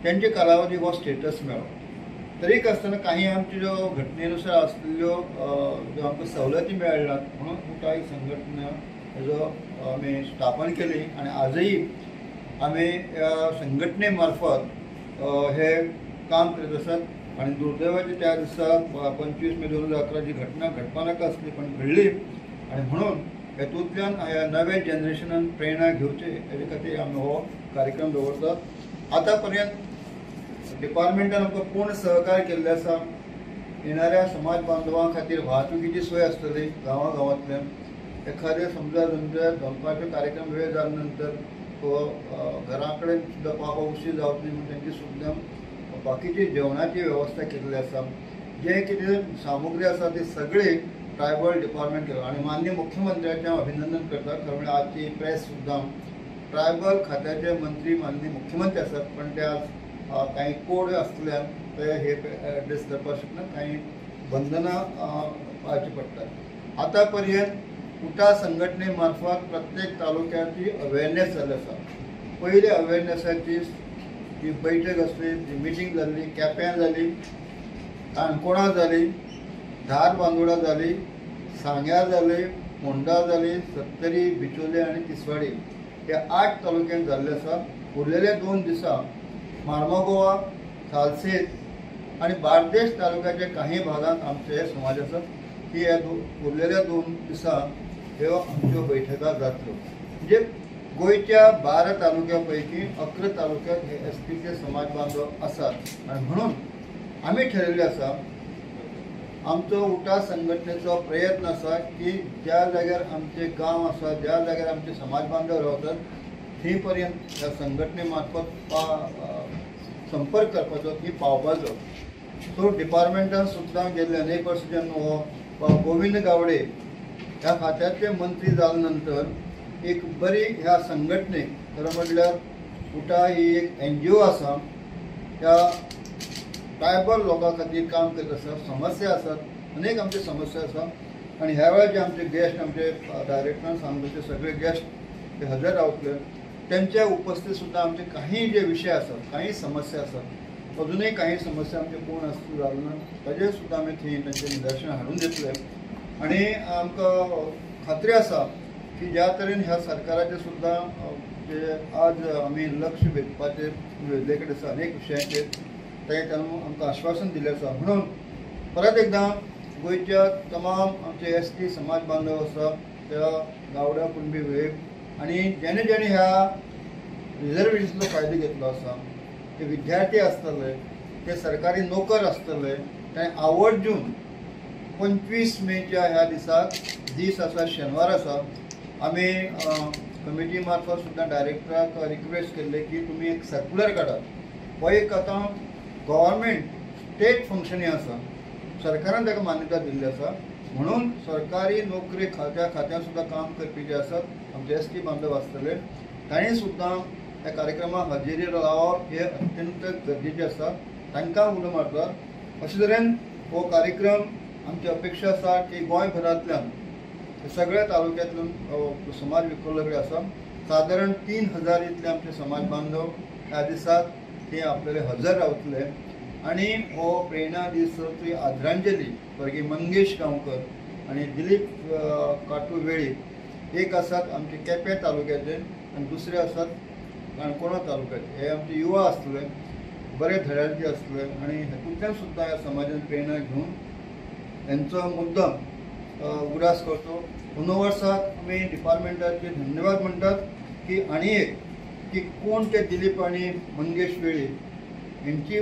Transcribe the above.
त्यांचे कालावधी हो स्टेटस मेळ्ळो. तरीक आसतना काही आमच्यो ज्यो घटनेनुसार आसलेल्यो ज्यो आमकां सवलती मेळ्ळ्यात म्हणून उटा ही संघटना हेजो आमी स्थापन केली आनी आजही आमी ह्या संघटने मार्फत हे काम करीत आसात. आनी दुर्दैवाची त्या दिसा 25 मे 2011 जी घटना घडपा नाका आसली पण घडली आनी म्हणून हेतूंतल्यान ह्या नव्या जनरेशनान प्रेरणा घेवची हेजे खातीर आमी हो कार्यक्रम दवरतात. आतां पर्यंत डिपार्टमेंटान आमकां पूर्ण सहकार्य केल्लें आसा. येणाऱ्या समाज बांधवां खातीर वाहतुकीची सोय आसतली गांवांतल्यान. एखादे समजा दनपारचे कार्यक्रम वेळ जाले नंतर घरा कडेन सुद्दां पावपाक उशीर जावचो न्ही म्हणून तेंची सुद्दां बाकीची जेवणाची वेवस्था केल्ली आसा. जे कितें सामुग्री आसा ती सगळी ट्रायबल डिपार्टमेंट केला आनी माननीय मुख्यमंत्र्याचें हांव अभिनंदन करता. खरें म्हळ्यार आजची प्रेस सुद्दां ट्रायबल खात्याचे मंत्री माननीय मुख्यमंत्री आसात पण ते आज काही कोड आसल्यान ते हे एड्रेस करपाक शकना. काही बंधनां पाळची पडटात. आतां पर्यंत उटा संघटने मार्फत प्रत्येक तालुक्याची अवेरनेस जाल्ली आसा. पयली अवेरनेसाची जी बैठक आसली, जी मिटींग जाल्ली, केप्यां जाली, काणकोणा जाली, धार बांदोडा जाली, सांग्यार जाली, फोंडा जाली, सत्तरी, बिचोले आनी तिसवाडी ह्या 8 तालुक्यांत जाल्ले आसा. उरलेल्या 2 दिसा मार्मागोवा, सालसेत आनी बार्देस तालुक्याच्या काही भागांत आमचे समाज आसात की ह्या उरलेल्या 2 दिसा ह्यो आमच्यो बैठका जातल्यो. म्हणजे गोंयच्या 12 तालुक्यां पैकी 11 तालुक्यांत हे एसटीचे समाज बांधव आसात आनी म्हणून आमी ठरयल्लें आसा, आमचो उटा संघटनेचो प्रयत्न आसा की ज्या जाग्यार आमचे गांव आसा, ज्या जाग्यार आमचे समाज बांधव रावतात थंय पर्यंत ह्या संघटने मार्फत संपर्क करपाचो की पावपाचो. सो डिपार्टमेंटान सुद्दां गेल्ले अनेक वर्स जेन्ना गोविंद गावडे ह्या खात्याचे मंत्री जाले नंतर एक बरी ह्या संघटनेक खरें म्हणल्यार उटा ही एक NGO आसा. ह्या ट्रायबल लोकां खातीर काम करीत आसा. समस्या आसात, अनेक आमचे समस्या आसा आनी ह्या वेळार जे आमचे गेस्ट आमचे डायरेक्टरान सांगले सगळे गेस्ट ते हजर रावतले. त्यांच्या उपस्थितीत सुद्दां आमचे काही जे विषय आसात, काही समस्या आसात, अजूनही काही समस्या आमचे पूर्ण आसता जाल्यो ना ताजेर सुद्दां आमी थंय तांचें निदर्शन हाडून दितले. आनी आमकां खात्री आसा की ज्या तरेन ह्या सरकाराचे सुद्दां जे आज आमी लक्ष वेधपाचेर वेधले कडेन आसा अनेक विशयांचेर ते आमकां आश्वासन दिल्लें आसा. म्हणून परत एकदां गोंयच्या तमाम आमचे ST समाज बांधव आसा त्या गावड्या कुणबी वेळेक आनी जेणे जेणे ह्या रिजर्वेशनचो फायदो घेतलो आसा ते विद्यार्थी आसतले, ते सरकारी नोकर आसतले, ते आवर्जून 25 मेच्या ह्या दिसाक दीस आसा, शेनवार आसा, आमी कमिटी मार्फत सुद्दां डायरेक्टराक रिक्वेस्ट केल्ले की तुमी एक सर्क्युलर काडात. हो एक आतां गव्हर्मेंट स्टेट फंक्शनी आसा, सरकारान ताका मान्यता दिल्ली आसा. म्हणून सरकारी नोकरी खात्यान सुद्दां काम करपी जे आसात आमचे ST बांधव आसतले तांणी सुद्दां ह्या कार्यक्रमाक हजेरी लावप हे अत्यंत गरजेचें आसा. तांकां उलो मारतात अशे तरेन हो कार्यक्रम आमची अपेक्षा आसा की गोंयभरांतल्यान सगळ्या तालुक्यांतल्यान समाज विखुरले कडेन आसा. सादारण 3000 इतले आमचे समाज बांधव ह्या दिसाक ते आपल्याले हजर रावतले आनी हो प्रेरणा दिसाची आदरांजली स्वर्गीय मंगेश गांवकर आनी दिलीप काटू वेळी एक आसात आमचे केपें तालुक्याचे आनी दुसरे आसात काणकोणा तालुक्याचे. हे आमचे युवा आसतले, बरे धड्याचे आसतले आनी हेतूंतल्यान सुद्दां ह्या समाजान प्रेरणा घेवन हेंचो मुद्दम उगडास करचो. अंदू वर्साक आमी डिपार्टमेंटाचे धन्यवाद म्हणटात की आनी एक की कोण ते दिलीप आनी मंगेश वेळी हेंची